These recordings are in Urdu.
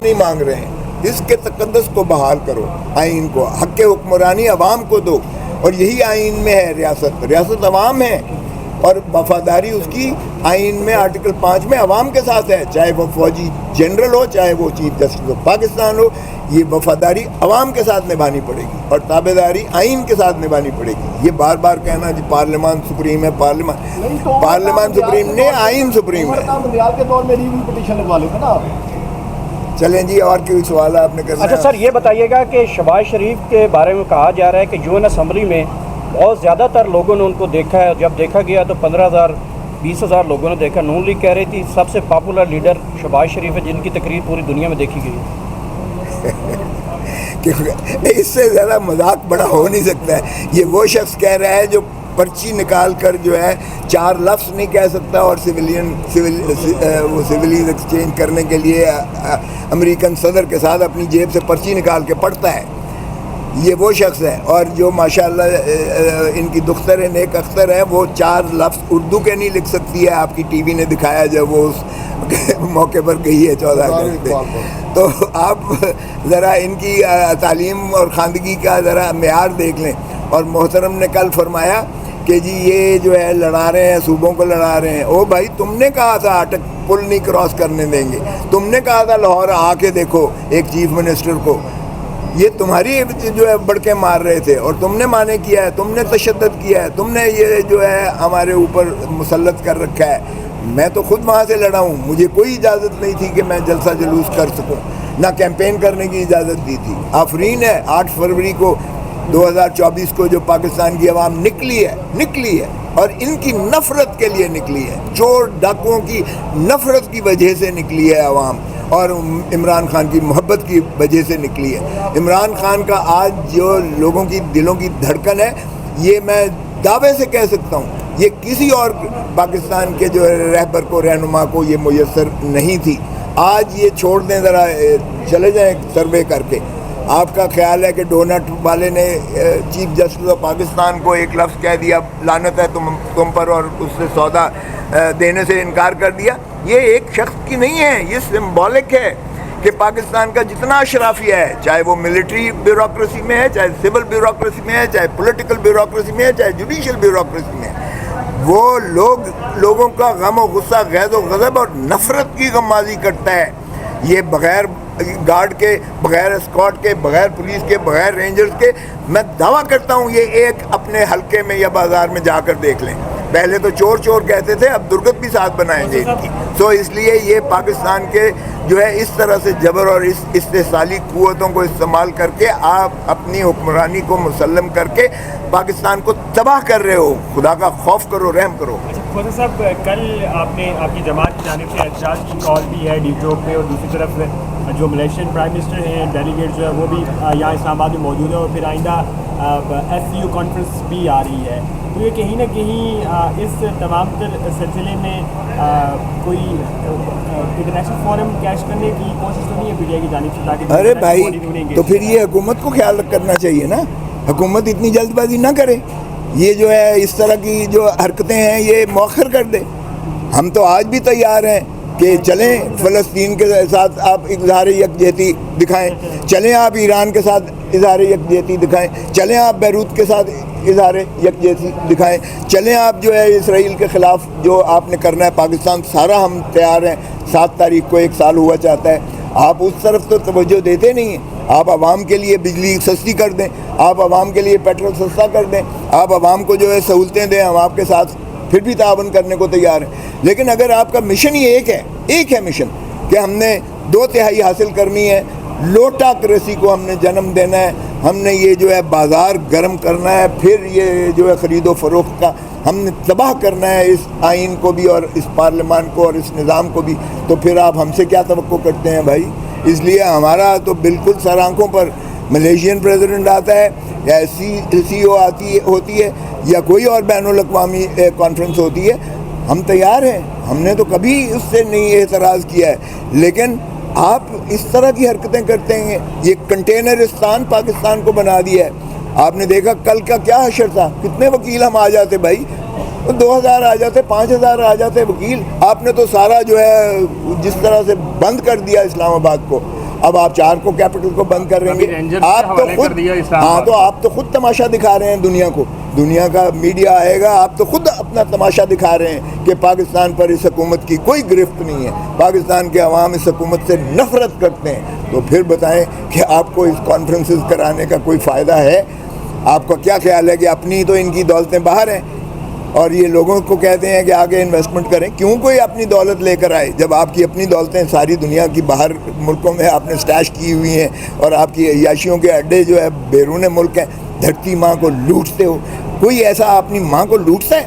نہیں مانگ رہے ہیں، اس کے تقدس کو بحال کرو، آئین کو، حق حکمرانی عوام کو دو، اور یہی آئین میں ہے ریاست عوام ہے، اور وفاداری اس کی آئین میں آرٹیکل 5 میں عوام کے ساتھ ہے، چاہے وہ فوجی جنرل ہو، چاہے وہ چیف جسٹس آف پاکستان ہو، یہ وفاداری عوام کے ساتھ نبھانی پڑے گی اور تابعداری آئین کے ساتھ نبھانی پڑے گی۔ یہ بار بار کہنا جی پارلیمان سپریم ہے، پارلیمان سپریم نہیں، آئین سپریم ہے۔ منڈیال کے دور میں ری پٹیشن لگوا لیتے نا۔ چلیں جی، اور کوئی سوال آپ نے کرنا؟ اچھا سر، یہ بتائیے گا کہ شہباز شریف کے بارے میں کہا جا رہا ہے کہ یو این اسمبلی میں بہت زیادہ تر لوگوں نے ان کو دیکھا ہے، جب دیکھا گیا تو 15,000 20,000 لوگوں نے دیکھا۔ نون لیگ کہہ رہی تھی سب سے پاپولر لیڈر شہباز شریف ہے، جن کی تقریر پوری دنیا میں دیکھی گئی ہے۔ اس سے زیادہ مذاق بڑا ہو نہیں سکتا ہے۔ یہ وہ شخص کہہ رہا ہے جو پرچی نکال کر جو ہے 4 لفظ نہیں کہہ سکتا، اور سویلین ایکسچینج کرنے کے لیے امریکن صدر کے ساتھ اپنی جیب سے پرچی نکال کے پڑھتا ہے۔ یہ وہ شخص ہے، اور جو ماشاءاللہ ان کی دختر نیک اختر ہے، وہ 4 لفظ اردو کے نہیں لکھ سکتی ہے۔ آپ کی ٹی وی نے دکھایا جب وہ اس موقع پر گئی ہے 14 اگست پہ۔ تو آپ ذرا ان کی تعلیم اور خواندگی کا ذرا معیار دیکھ لیں۔ اور محترم نے کل فرمایا کہ جی یہ جو ہے لڑا رہے ہیں، صوبوں کو لڑا رہے ہیں۔ او بھائی، تم نے کہا تھا اٹک پل نہیں کراس کرنے دیں گے، تم نے کہا تھا لاہور آ کے دیکھو ایک چیف منسٹر کو، یہ تمہاری جو ہے بڑکے مار رہے تھے اور تم نے مانے کیا ہے، تم نے تشدد کیا ہے، تم نے یہ جو ہے ہمارے اوپر مسلط کر رکھا ہے۔ میں تو خود وہاں سے لڑا ہوں، مجھے کوئی اجازت نہیں تھی کہ میں جلسہ جلوس کر سکوں، نہ کیمپین کرنے کی اجازت دی تھی۔ آفرین ہے 8 فروری کو 2024 کو جو پاکستان کی عوام نکلی ہے اور ان کی نفرت کے لیے نکلی ہے، چور ڈاکوؤں کی نفرت کی وجہ سے نکلی ہے عوام، اور عمران خان کی محبت کی وجہ سے نکلی ہے۔ عمران خان کا آج جو لوگوں کی دلوں کی دھڑکن ہے، یہ میں دعوے سے کہہ سکتا ہوں یہ کسی اور پاکستان کے جو رہبر کو، رہنما کو یہ میسر نہیں تھی۔ آج یہ چھوڑ دیں، ذرا چلے جائیں سروے کر کے۔ آپ کا خیال ہے کہ ڈونٹ والے نے چیف جسٹس آف پاکستان کو ایک لفظ کہہ دیا لعنت ہے تم پر، اور اس سے سودا دینے سے انکار کر دیا؟ یہ ایک شخص کی نہیں ہے، یہ سمبولک ہے کہ پاکستان کا جتنا اشرافیہ ہے، چاہے وہ ملٹری بیوروکریسی میں ہے، چاہے سول بیوروکریسی میں ہے، چاہے پولیٹیکل بیوروکریسی میں ہے، چاہے جوڈیشل بیوروکریسی میں ہے، وہ لوگوں کا غم و غصہ، غیظ و غضب اور نفرت کی غمازی کرتا ہے۔ یہ بغیر گارڈ کے، بغیر اسکاٹ کے، بغیر پولیس کے، بغیر رینجرز کے، میں دعویٰ کرتا ہوں یہ ایک اپنے حلقے میں یا بازار میں جا کر دیکھ لیں۔ پہلے تو چور چور کہتے تھے، اب درگت بھی ساتھ بنائیں گے ان کی۔ تو اس لیے یہ پاکستان کے جو ہے اس طرح سے جبر اور اس استحصالی قوتوں کو استعمال کر کے آپ اپنی حکمرانی کو مسلم کر کے پاکستان کو تباہ کر رہے ہو۔ خدا کا خوف کرو، رحم کرو۔ خدا صاحب، کل آپ نے آپ کی جماعت کی جانب سے احتجاج کی کال بھی ہے ڈی چوک پہ، اور دوسری طرف جو ملیشین پرائم منسٹر ہیں، ڈیلیگیٹ جو ہے وہ بھی یہاں اسلام آباد میں موجود ہے، اور پھر آئندہ SCO کانفرنس بھی آ رہی ہے۔ تو یہ کہیں نہ کہیں اس تمام تر سلسلے میں کوئی انٹرنیشنل فورم کیش کرنے کی کوشش تو نہیں ہے پی ٹی آئی کی جانب سے؟ تاکہ ارے بھائی، تو پھر یہ حکومت کو خیال کرنا چاہیے نا، حکومت اتنی جلد بازی نہ کرے، یہ جو ہے اس طرح کی جو حرکتیں ہیں یہ مؤخر کر دے۔ ہم تو آج بھی تیار ہیں کہ چلیں فلسطین کے ساتھ آپ اظہار یکجہتی دکھائیں، چلیں آپ ایران کے ساتھ اظہار یکجہتی دکھائیں، چلیں آپ بیروت کے ساتھ اظہار یکجہتی دکھائیں، چلیں آپ جو ہے اسرائیل کے خلاف جو آپ نے کرنا ہے پاکستان سارا ہم تیار ہیں۔ 7 تاریخ کو 1 سال ہوا چاہتا ہے، آپ اس طرف تو توجہ دیتے نہیں ہیں۔ آپ عوام کے لیے بجلی سستی کر دیں، آپ عوام کے لیے پیٹرول سستا کر دیں، آپ عوام کو جو ہے سہولتیں دیں، ہم آپ کے ساتھ پھر بھی تعاون کرنے کو تیار ہیں۔ لیکن اگر آپ کا مشن ہی ایک ہے مشن کہ ہم نے 2/3 حاصل کرنی ہے، لوٹاکریسی کو ہم نے جنم دینا ہے، ہم نے یہ جو ہے بازار گرم کرنا ہے، پھر یہ جو ہے خرید و فروخت کا ہم نے تباہ کرنا ہے اس آئین کو بھی اور اس پارلیمان کو اور اس نظام کو بھی، تو پھر آپ ہم سے کیا توقع کرتے ہیں بھائی؟ اس لیے ہمارا تو بالکل سر آنکھوں پر ملیشین پریزیڈنٹ آتا ہے یا SCO ہوتی ہے یا کوئی اور بین الاقوامی کانفرنس ہوتی ہے، ہم تیار ہیں، ہم نے تو کبھی اس سے نہیں اعتراض کیا ہے۔ لیکن آپ اس طرح کی حرکتیں کرتے ہیں، یہ کنٹینرستان پاکستان کو بنا دیا ہے۔ آپ نے دیکھا کل کا کیا حشر تھا، کتنے وکیل ہم آ جاتے بھائی، 2000 آ جاتے، 5000 آ جاتے وکیل۔ آپ نے تو سارا جو ہے جس طرح سے بند کر دیا اسلام آباد کو، اب آپ چارکو کیپٹل کو بند کر رہیں گے. آپ تو خود تو آپ تو خود تماشا دکھا رہے ہیں دنیا کو. دنیا کا میڈیا آئے گا, آپ تو خود اپنا تماشا دکھا رہے ہیں کہ پاکستان پر اس حکومت کی کوئی گرفت نہیں ہے, پاکستان کے عوام اس حکومت سے نفرت کرتے ہیں. تو پھر بتائیں کہ آپ کو اس کانفرنسز کرانے کا کوئی فائدہ ہے؟ آپ کا کیا خیال ہے کہ اپنی تو ان کی دولتیں باہر ہیں اور یہ لوگوں کو کہتے ہیں کہ آگے انویسٹمنٹ کریں؟ کیوں کوئی اپنی دولت لے کر آئے جب آپ کی اپنی دولتیں ساری دنیا کی باہر ملکوں میں آپ نے سٹیش کی ہوئی ہیں اور آپ کی عیاشیوں کے اڈے جو ہے بیرون ملک ہیں. دھرتی ماں کو لوٹتے ہو. کوئی ایسا اپنی ماں کو لوٹتا ہے؟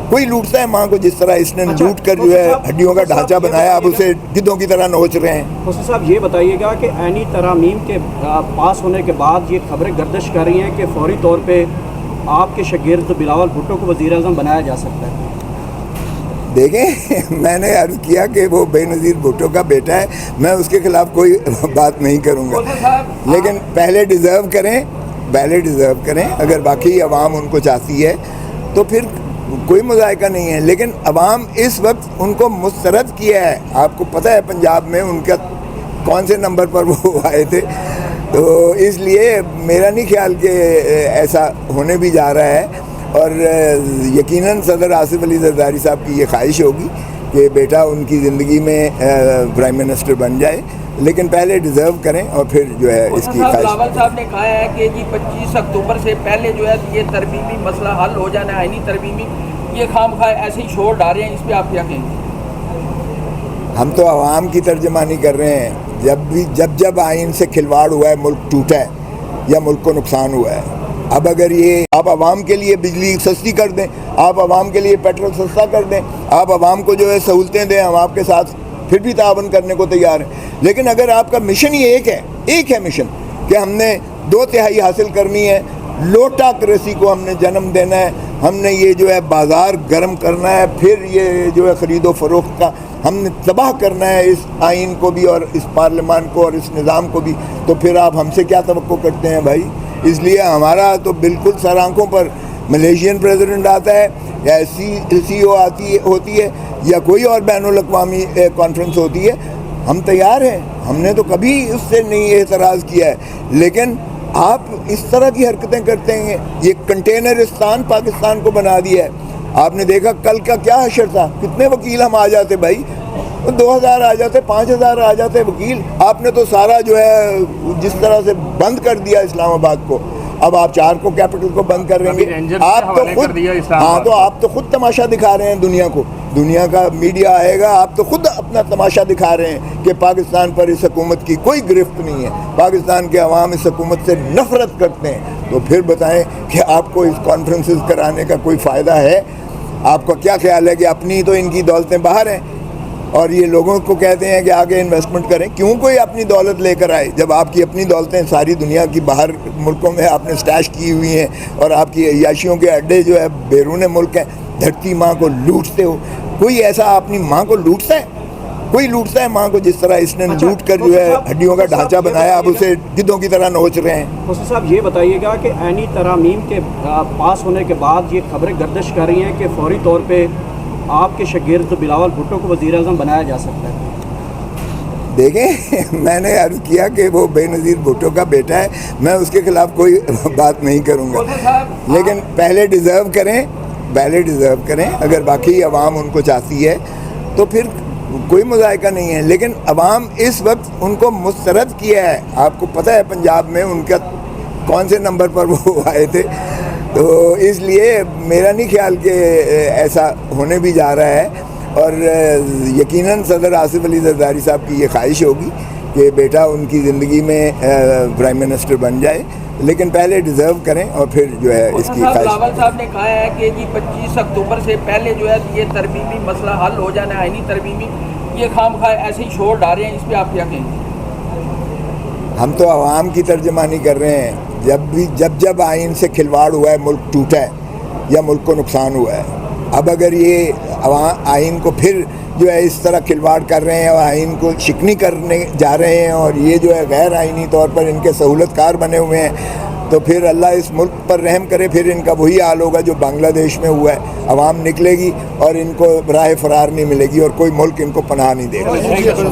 کوئی لوٹتا ہے ماں کو جس طرح اس نے لوٹ کر جو ہے ہڈیوں کا ڈھانچہ بنایا, اب اسے گدھوں کی طرح نوچ رہے ہیں. حسن صاحب یہ بتائیے گا کہ عینی ترامیم کے پاس ہونے کے بعد یہ خبریں گردش کر رہی ہیں کہ فوری طور پہ آپ کے شاگرد بلاول بھٹو کو وزیر اعظم بنایا جا سکتا ہے. دیکھیں, میں نے عرض کیا کہ وہ بے نظیر بھٹو کا بیٹا ہے, میں اس کے خلاف کوئی بات نہیں کروں گا, لیکن پہلے ڈیزرو کریں. اگر باقی عوام ان کو چاہتی ہے تو پھر کوئی مذائقہ نہیں ہے, لیکن عوام اس وقت ان کو مسترد کیا ہے. آپ کو پتہ ہے پنجاب میں ان کا کون سے نمبر پر وہ آئے تھے, تو اس لیے میرا نہیں خیال کہ ایسا ہونے بھی جا رہا ہے. اور یقیناً صدر آصف علی زرداری صاحب کی یہ خواہش ہوگی کہ بیٹا ان کی زندگی میں پرائم منسٹر بن جائے, لیکن پہلے ڈیزرو کریں اور پھر جو ہے اس کی خواہش. بلاول صاحب نے کہا ہے کہ جی 25 اکتوبر سے پہلے جو ہے یہ ترمیمی مسئلہ حل ہو جانا ہے, آئینی ترمیمی, یہ خام خواہ ایسے ہی شور ڈال رہے ہیں, اس پہ آپ کیا کہیں گے؟ ہم تو عوام کی ترجمانی کر رہے ہیں. جب آئین سے کھلواڑ ہوا ہے, ملک ٹوٹا ہے یا ملک کو نقصان ہوا ہے. اب اگر یہ آپ عوام کے لیے بجلی سستی کر دیں, آپ عوام کے لیے پیٹرول سستا کر دیں, آپ عوام کو جو ہے سہولتیں دیں, ہم آپ کے ساتھ پھر بھی تعاون کرنے کو تیار ہیں. لیکن اگر آپ کا مشن ہی ایک ہے مشن کہ ہم نے 2/3 حاصل کرنی ہے, لوٹاکریسی کو ہم نے جنم دینا ہے, ہم نے یہ جو ہے بازار گرم کرنا ہے, پھر یہ جو ہے خرید و فروخت کا ہم نے تباہ کرنا ہے اس آئین کو بھی اور اس پارلیمان کو اور اس نظام کو بھی, تو پھر آپ ہم سے کیا توقع کرتے ہیں بھائی؟ اس لیے ہمارا تو بالکل سر آنکھوں پر ملیشین پریزیڈنٹ آتا ہے یا سی او ہوتی ہے یا کوئی اور بین الاقوامی کانفرنس ہوتی ہے, ہم تیار ہیں. ہم نے تو کبھی اس سے نہیں اعتراض کیا ہے, لیکن آپ اس طرح کی حرکتیں کرتے ہیں. یہ کنٹینرستان پاکستان کو بنا دیا ہے. آپ نے دیکھا کل کا کیا حشر تھا, کتنے وکیل ہم آ جاتے بھائی, 2000 آ جاتے, 5000 آ جاتے وکیل. آپ نے تو سارا جو ہے جس طرح سے بند کر دیا اسلام آباد کو. اب آپ چارکو کیپٹل کو بند کر رہیں گے, آپ تو خود تماشا دکھا رہے ہیں دنیا کو. دنیا کا میڈیا آئے گا, آپ تو خود اپنا تماشا دکھا رہے ہیں کہ پاکستان پر اس حکومت کی کوئی گرفت نہیں ہے, پاکستان کے عوام اس حکومت سے نفرت کرتے ہیں. تو پھر بتائیں کہ آپ کو اس کانفرنسز کرانے کا کوئی فائدہ ہے؟ آپ کا کیا خیال ہے کہ اپنی تو ان کی دولتیں باہر ہیں اور یہ لوگوں کو کہتے ہیں کہ آگے انویسٹمنٹ کریں؟ کیوں کوئی اپنی دولت لے کر آئے جب آپ کی اپنی دولتیں ساری دنیا کی باہر ملکوں میں آپ نے سٹیش کی ہوئی ہیں اور آپ کی عیاشیوں کے اڈے جو ہے بیرون ملک ہیں. دھرتی ماں کو لوٹتے ہو. کوئی ایسا اپنی ماں کو لوٹتا ہے؟ کوئی لوٹتا ہے ماں کو جس طرح اس نے لوٹ کر جو ہے ہڈیوں کا ڈھانچہ بنایا, اب اسے گدھوں کی طرح نوچ رہے ہیں. حسن صاحب یہ بتائیے گا کہ عینی ترامیم کے پاس ہونے کے بعد یہ خبریں گردش کر رہی ہیں کہ فوری طور پہ آپ کے شاگرد بلاول بھٹو کو وزیر اعظم بنایا جا سکتا ہے. دیکھیں, میں نے عرض کیا کہ وہ بے نظیر بھٹو کا بیٹا ہے, میں اس کے خلاف کوئی بات نہیں کروں گا, لیکن پہلے ڈیزرو کریں. اگر باقی عوام ان کو چاہتی ہے تو پھر کوئی مذائقہ نہیں ہے, لیکن عوام اس وقت ان کو مسترد کیا ہے. آپ کو پتہ ہے پنجاب میں ان کا کون سے نمبر پر وہ آئے تھے, تو اس لیے میرا نہیں خیال کہ ایسا ہونے بھی جا رہا ہے. اور یقیناً صدر آصف علی زرداری صاحب کی یہ خواہش ہوگی کہ بیٹا ان کی زندگی میں پرائم منسٹر بن جائے, لیکن پہلے ڈیزرو کریں اور پھر جو ہے اس کی خواہش. بلاول صاحب نے کہا ہے کہ جی 25 اکتوبر سے پہلے جو ہے یہ ترمیمی مسئلہ حل ہو جانا ہے, آئینی ترمیمی, یہ خام خواہ ایسے ہی شور ڈال رہے ہیں, اس پہ آپ کیا کہیں گے؟ ہم تو عوام کی ترجمانی کر رہے ہیں. جب آئین سے کھلواڑ ہوا ہے, ملک ٹوٹا ہے یا ملک کو نقصان ہوا ہے. اب اگر یہ آئین کو پھر جو ہے اس طرح کھلواڑ کر رہے ہیں اور آئین کو شکنی کرنے جا رہے ہیں اور یہ جو ہے غیر آئینی طور پر ان کے سہولت کار بنے ہوئے ہیں, تو پھر اللہ اس ملک پر رحم کرے. پھر ان کا وہی حال ہوگا جو بنگلہ دیش میں ہوا ہے. عوام نکلے گی اور ان کو راہ فرار نہیں ملے گی اور کوئی ملک ان کو پناہ نہیں دے گا.